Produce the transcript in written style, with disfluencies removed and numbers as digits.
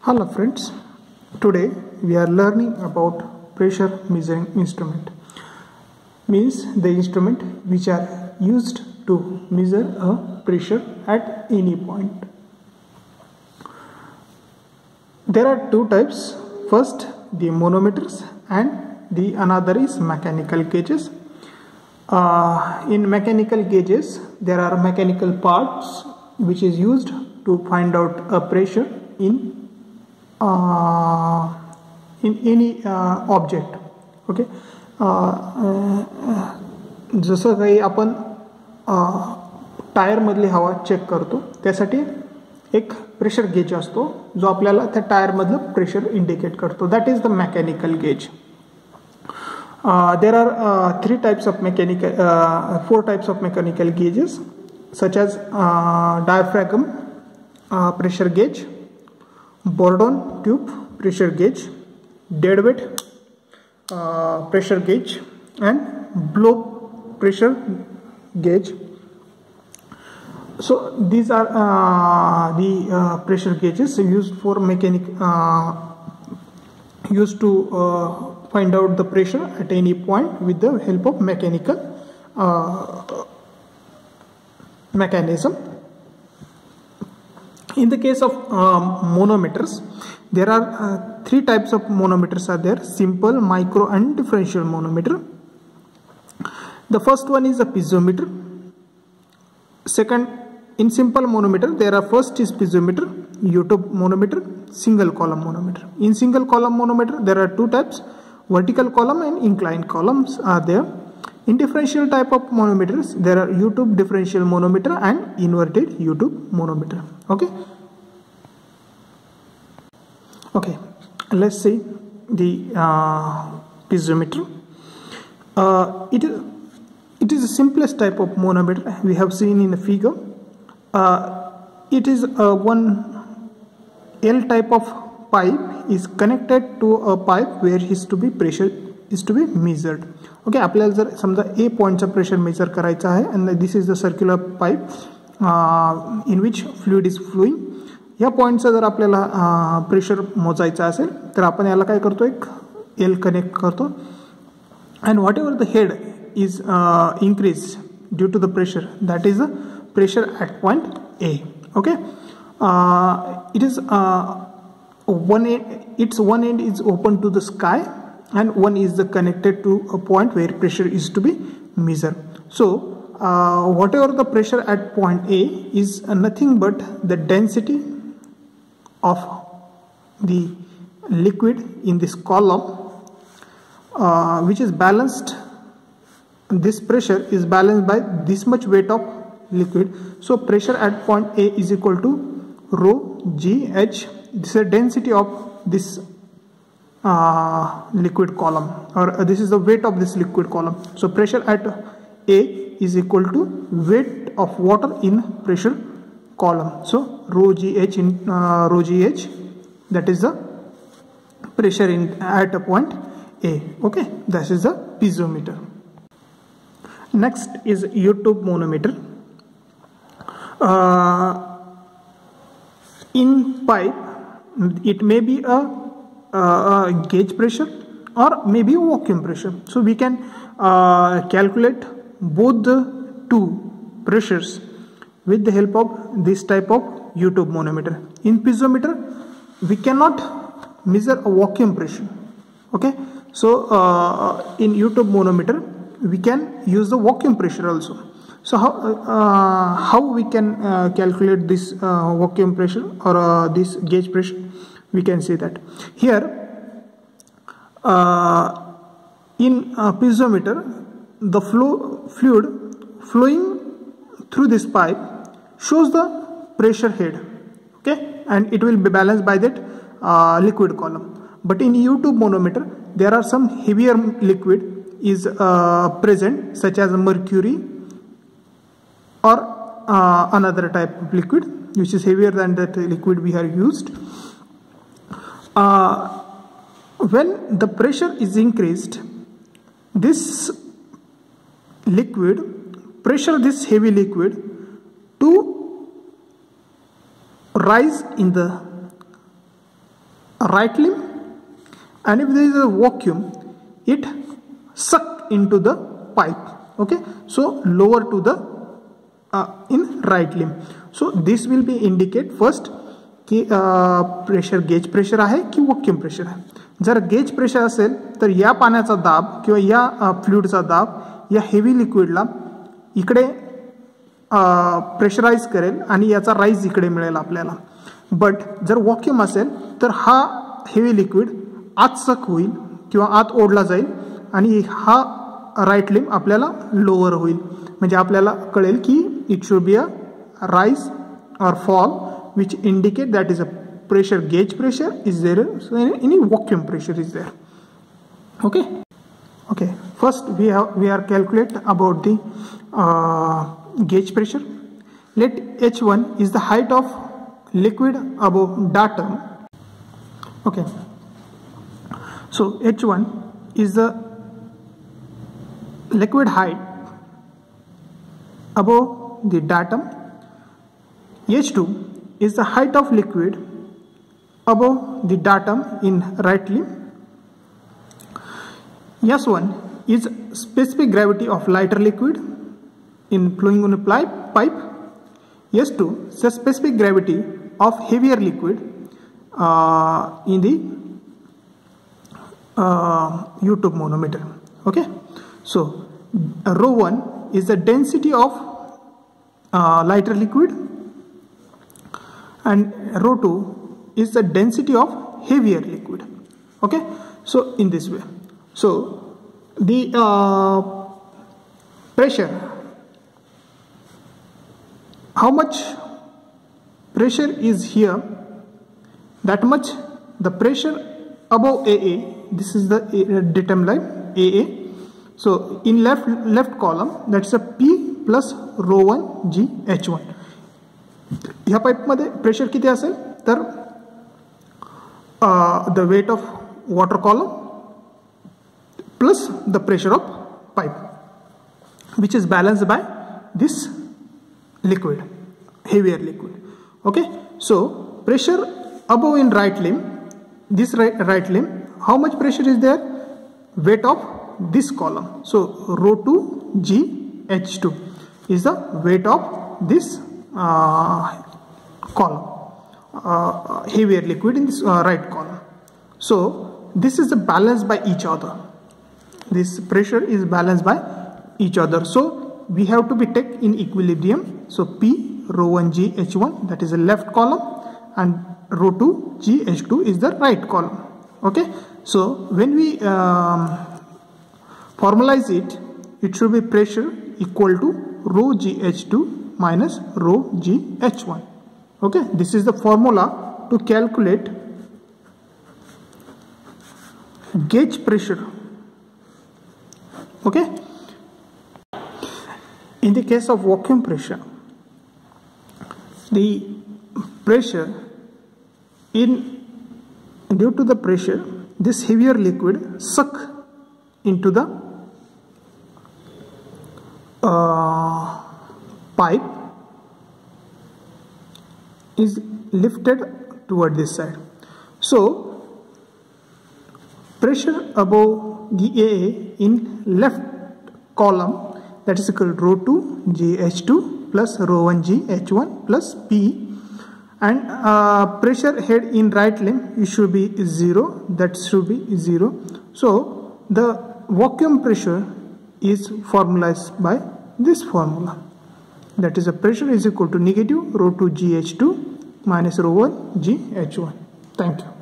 Hello friends, today we are learning about pressure measuring instrument. Means the instrument which are used to measure a pressure at any point. There are two types. First the manometers and the another is mechanical gauges. In mechanical gauges there are mechanical parts which is used to find out a pressure in any object. Okay, जसं काही आपण tyre मधली हवा check करतो त्यासाठी एक pressure gauge असतो जो आपल्याला त्या टायर मधलं प्रेशर इंडिकेट करतो. That is the mechanical gauge. There are four types of mechanical gauges, such as diaphragm pressure gauge, Bourdon tube pressure gauge, deadweight pressure gauge, and blow pressure gauge. So these are the pressure gauges used for used to find out the pressure at any point with the help of mechanical mechanism. In the case of manometers, there are three types of manometers are there: simple, micro, and differential manometer. The first one is a piezometer. Second, in simple manometer there are first is piezometer, U-tube manometer, single column manometer. In single column manometer there are two types: vertical column and inclined columns are there. In differential type of manometers there are U-tube differential manometer and inverted U-tube manometer. Okay, let's see the piezometer. It is the simplest type of manometer we have seen in the figure. It is one L type of pipe is connected to a pipe where pressure is to be measured. Okay, आपल्याला जर समजा A पॉइंटचा pressure measure करायचा आहे and this is the circular pipe in which fluid is flowing. या पॉइंटचा जर आपल्याला pressure मोजायचा असेल तर आपण याला काय करतो, एक L कनेक्ट करतो and whatever the head is increased due to the pressure, that is the pressure at point A. Okay, it is its one end is open to the sky and one is connected to a point where pressure is to be measured. So whatever the pressure at point A is nothing but the density of the liquid in this column, which is balanced. This pressure is balanced by this much weight of liquid. So pressure at point A is equal to rho GH. This is the density of this liquid column, or this is the weight of this liquid column. So pressure at A is equal to weight of water in pressure column. So rho GH in rho GH, that is the pressure in at a point A. Okay, this is the piezometer. Next is U-tube manometer. In pipe, it may be a gauge pressure or maybe a vacuum pressure. So we can calculate both the two pressures with the help of this type of U-tube manometer. In piezometer, we cannot measure a vacuum pressure. Okay, so in U-tube manometer we can use the vacuum pressure also. So how we can calculate this vacuum pressure or this gauge pressure? We can see that here in piezometer the fluid flowing through this pipe shows the pressure head. Okay, and it will be balanced by that liquid column. But in U-tube manometer there are some heavier liquid is present, such as mercury or another type of liquid which is heavier than that liquid we have used. When the pressure is increased, this liquid pressure this heavy liquid to rise in the right limb, and if there is a vacuum, it suck into the pipe. Okay, so lower to the in right limb. So this will be indicate first की pressure gauge pressure आहे की vacuum pressure आहे. जर gauge pressure असेल तर या पाण्याचा दाब किंवा या फ्लुइडचा दाब या हेवी लिक्विडला इकडे प्रेशराइज करेल आणि याचा राईज इकडे मिळेल आपल्याला. बट जर वॉक्यूम असेल तर हा हेवी लिक्विड आत सक होईल किंवा आत ओढला जाईल आणि हा राईट लिंब आपल्याला लोअर होईल. म्हणजे आपल्याला कळेल की it should be a rise or fall, which indicate that is a pressure gauge pressure is there, so any vacuum pressure is there. Okay, first we are calculate about the gauge pressure. Let H1 is the height of liquid above datum. Okay, so H1 is the liquid height above the datum. H2 is the height of liquid above the datum in right limb. S1 is specific gravity of lighter liquid in flowing on a pipe. S2 is the specific gravity of heavier liquid in the U-tube manometer. Okay, so rho 1 is the density of lighter liquid, and rho 2 is the density of heavier liquid. Okay, so in this way, so the pressure, how much pressure is here, that much the pressure above AA, this is the datum line AA. So in left column, that's a P plus rho 1 G H1. ह्या पाईपमध्ये pressure किती असेल तर the weight of water column plus the pressure of pipe which is balanced by this liquid, heavier liquid. Okay, so pressure above in right limb, this right limb, how much pressure is there? Weight of this column. So rho 2 G H2 is the weight of this column, heavier liquid in this right column. So this is balanced by each other. This pressure is balanced by each other. So we have to be take in equilibrium. So P rho 1 G H1, that is the left column, and rho 2 G H2 is the right column. Okay, so when we formalize it, it should be pressure equal to rho G H2 minus rho G H1. Okay, this is the formula to calculate gauge pressure. Okay, in the case of vacuum pressure, the pressure due to the pressure, this heavier liquid suck into the pipe is lifted toward this side. So pressure above the AA in left column, that is called rho 2 GH2 plus rho 1 GH1 plus P, and pressure head in right limb it should be 0, that should be 0. So the vacuum pressure is formalized by this formula, that is the pressure is equal to negative rho 2 GH2 minus rho 1 GH1. Thank you.